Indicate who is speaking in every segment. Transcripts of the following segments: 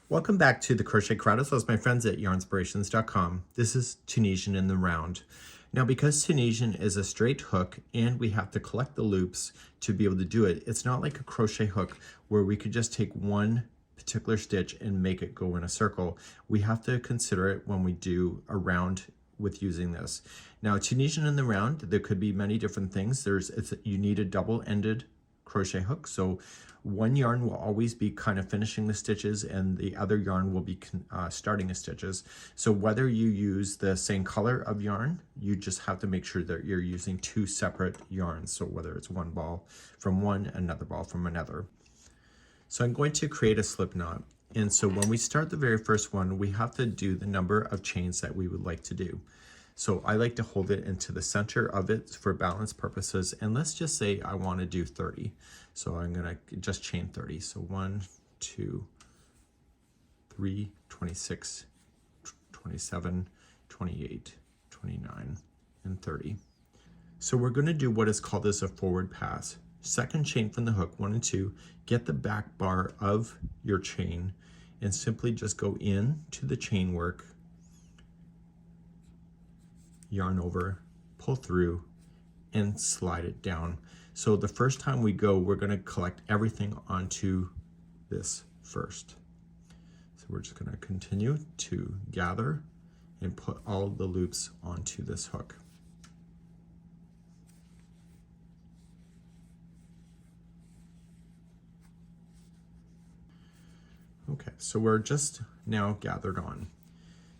Speaker 1: Welcome back to the Crochet Crowd. So my friends at yarnspirations.com. This is Tunisian in the round. Now, because Tunisian is a straight hook and we have to collect the loops to be able to do it, it's not like a crochet hook where we could just take one particular stitch and make it go in a circle. We have to consider it when we do a round with using this. Now, Tunisian in the round, there could be many different things. You need a double-ended crochet hook. So one yarn will always be kind of finishing the stitches and the other yarn will be starting the stitches. So whether you use the same color of yarn, you just have to make sure that you're using two separate yarns. So whether it's one ball from one, another ball from another. So I'm going to create a slip knot. And so when we start the very first one, we have to do the number of chains that we would like to do. So I like to hold it into the center of it for balance purposes. And let's just say I want to do 30. So I'm going to just chain 30. So 1, 2, 3, 26, 27, 28, 29, and 30. So we're going to do what is called as a forward pass. Second chain from the hook, 1 and 2, get the back bar of your chain and simply just go in to the chain work, yarn over, pull through, and slide it down. So the first time we go, we're going to collect everything onto this first. So we're just going to continue to gather and put all the loops onto this hook. Okay, so we're just now gathered on.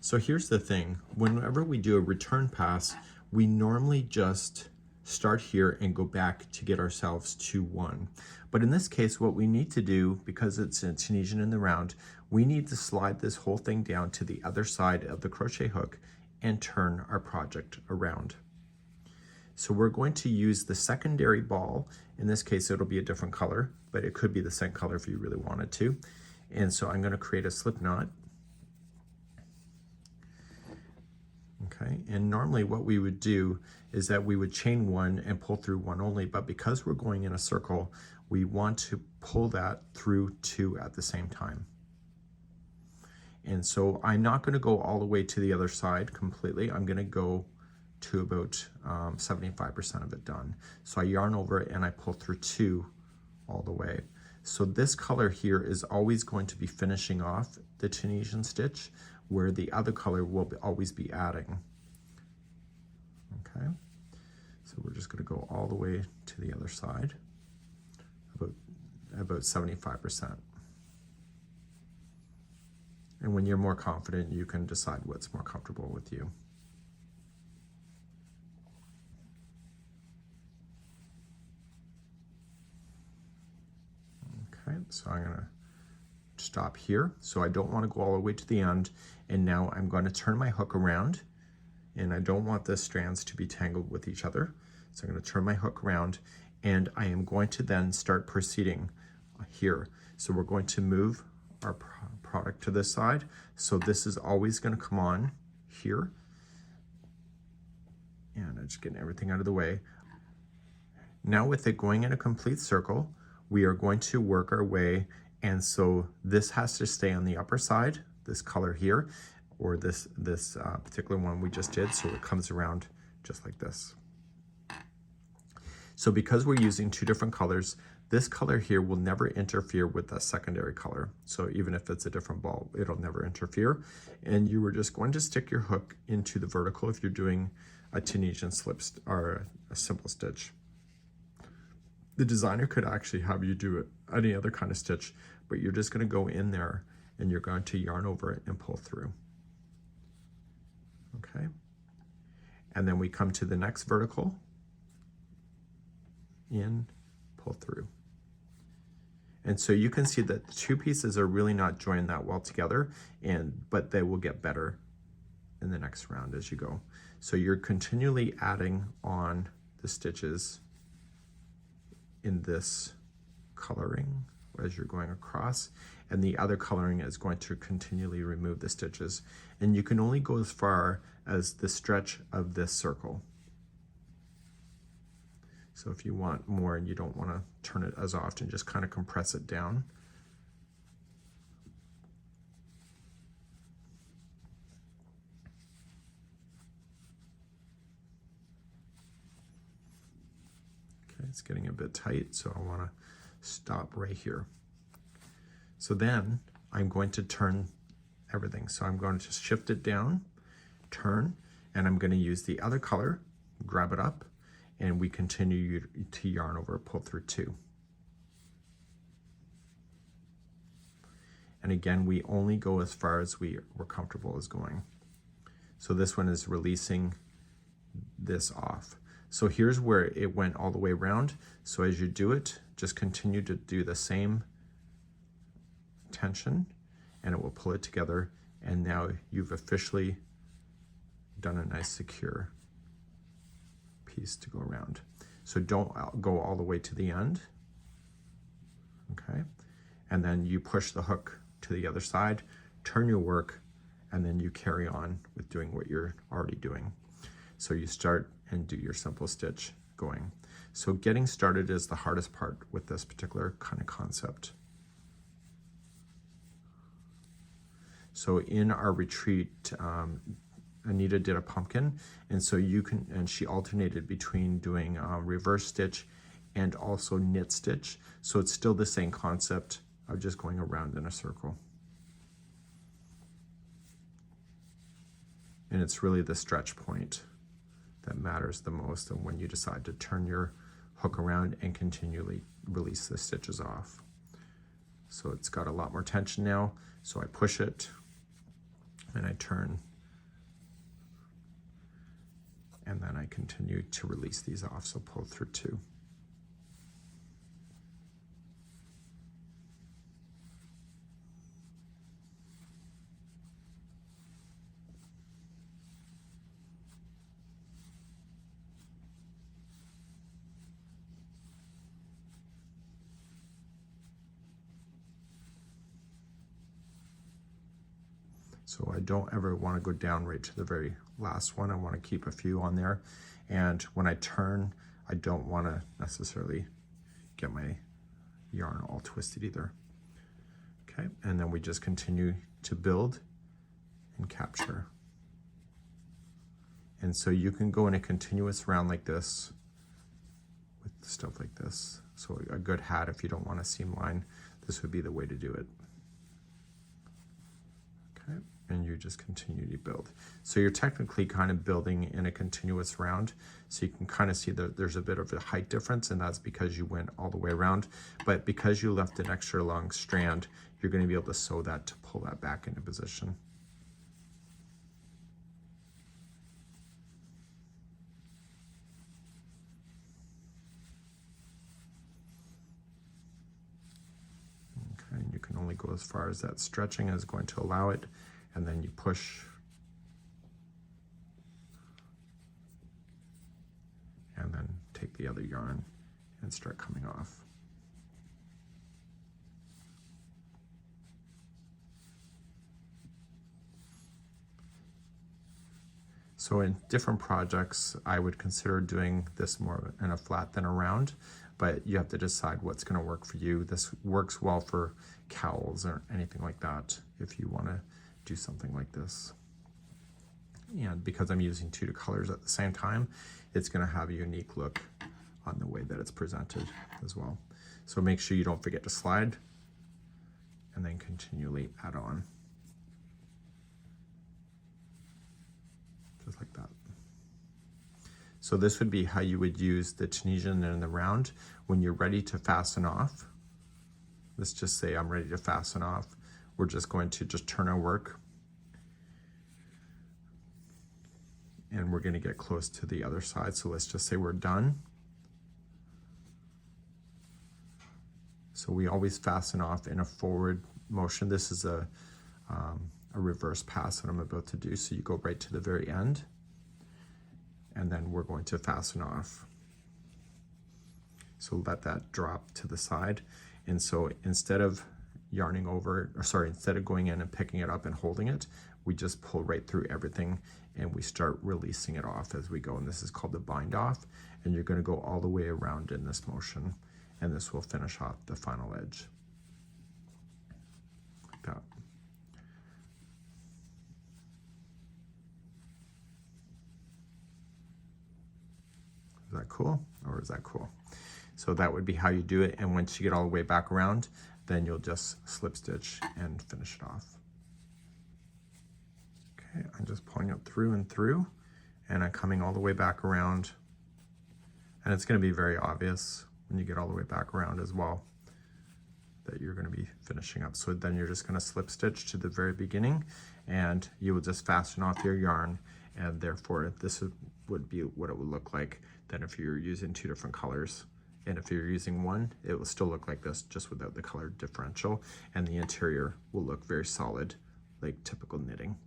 Speaker 1: So here's the thing, whenever we do a return pass, we normally just start here and go back to get ourselves to 1. But in this case, what we need to do, because it's a Tunisian in the round, we need to slide this whole thing down to the other side of the crochet hook and turn our project around. So we're going to use the secondary ball. In this case, it'll be a different color, but it could be the same color if you really wanted to. And so I'm going to create a slip knot. Okay, and normally what we would do is that we would chain 1 and pull through 1 only, but because we're going in a circle, we want to pull that through 2 at the same time. And so I'm not going to go all the way to the other side completely. I'm going to go to about 75% of it done. So I yarn over it and I pull through 2 all the way. So this color here is always going to be finishing off the Tunisian stitch, where the other color will always be adding. Okay, so we're just going to go all the way to the other side, about 75%. And when you're more confident, you can decide what's more comfortable with you. Okay, so I'm going to stop here. So I don't want to go all the way to the end. And now I'm going to turn my hook around, and I don't want the strands to be tangled with each other. So I'm going to turn my hook around, and I am going to then start proceeding here. So we're going to move our product to this side. So this is always going to come on here. And I'm just getting everything out of the way. Now with it going in a complete circle, we are going to work our way. And so this has to stay on the upper side, this color here, or this particular one we just did, so it comes around just like this. So because we're using 2 different colors, this color here will never interfere with the secondary color. So even if it's a different ball, it'll never interfere. And you were just going to stick your hook into the vertical if you're doing a Tunisian slip or a simple stitch. The designer could actually have you do it any other kind of stitch, but you're just going to go in there and you're going to yarn over it and pull through. Okay. And then we come to the next vertical, in, pull through. And so you can see that the 2 pieces are really not joined that well together, but they will get better in the next round as you go. So you're continually adding on the stitches in this coloring as you're going across, and the other coloring is going to continually remove the stitches. And you can only go as far as the stretch of this circle. So if you want more and you don't want to turn it as often, just kind of compress it down. it's getting a bit tight, so I want to stop right here. So then I'm going to turn everything. So I'm going to shift it down, turn, and I'm going to use the other color, grab it up, and we continue to yarn over pull through 2. And again, we only go as far as we're comfortable as going. So this one is releasing this off. So here's where it went all the way around. So as you do it, just continue to do the same tension and it will pull it together. And now you've officially done a nice secure piece to go around. So don't go all the way to the end. Okay. And then you push the hook to the other side, turn your work, and then you carry on with doing what you're already doing. So you start and do your simple stitch going. So getting started is the hardest part with this particular kind of concept. So in our retreat, Anita did a pumpkin, and so you can, and she alternated between doing reverse stitch and also knit stitch. So it's still the same concept of just going around in a circle. And it's really the stretch point that matters the most, and when you decide to turn your hook around and continually release the stitches off. So it's got a lot more tension now. So I push it and I turn, and then I continue to release these off. So pull through 2. So I don't ever want to go down right to the very last one. I want to keep a few on there. And when I turn, I don't want to necessarily get my yarn all twisted either. Okay, and then we just continue to build and capture. And so you can go in a continuous round like this with stuff like this. So a good hat, if you don't want a seam line, this would be the way to do it. Okay, and you just continue to build. So you're technically kind of building in a continuous round. So you can kind of see that there's a bit of a height difference, and that's because you went all the way around. But because you left an extra long strand, you're going to be able to sew that to pull that back into position. Okay, and you can only go as far as that stretching is going to allow it. And then you push and then take the other yarn and start coming off. So in different projects, I would consider doing this more in a flat than a round, but you have to decide what's going to work for you. This works well for cowls or anything like that if you want to do something like this. And because I'm using 2 colors at the same time, it's going to have a unique look on the way that it's presented as well. So make sure you don't forget to slide and then continually add on. Just like that. So this would be how you would use the Tunisian in the round when you're ready to fasten off. Let's just say I'm ready to fasten off. We're just going to just turn our work and we're going to get close to the other side. So let's just say we're done. So we always fasten off in a forward motion. This is a reverse pass that I'm about to do. So you go right to the very end and then we're going to fasten off. So let that drop to the side. And so instead of yarning over, or sorry, instead of going in and picking it up and holding it, we just pull right through everything and we start releasing it off as we go. And this is called the bind off. And you're going to go all the way around in this motion. And this will finish off the final edge. Like that. Is that cool? Or is that cool? So that would be how you do it. And once you get all the way back around, then you'll just slip stitch and finish it off. Okay, I'm just pulling it through and through, and I'm coming all the way back around. And it's going to be very obvious when you get all the way back around as well that you're going to be finishing up. So then you're just going to slip stitch to the very beginning, and you will just fasten off your yarn, and therefore this would be what it would look like then if you're using two different colors. And if you're using one, it will still look like this, just without the color differential, and the interior will look very solid, like typical knitting.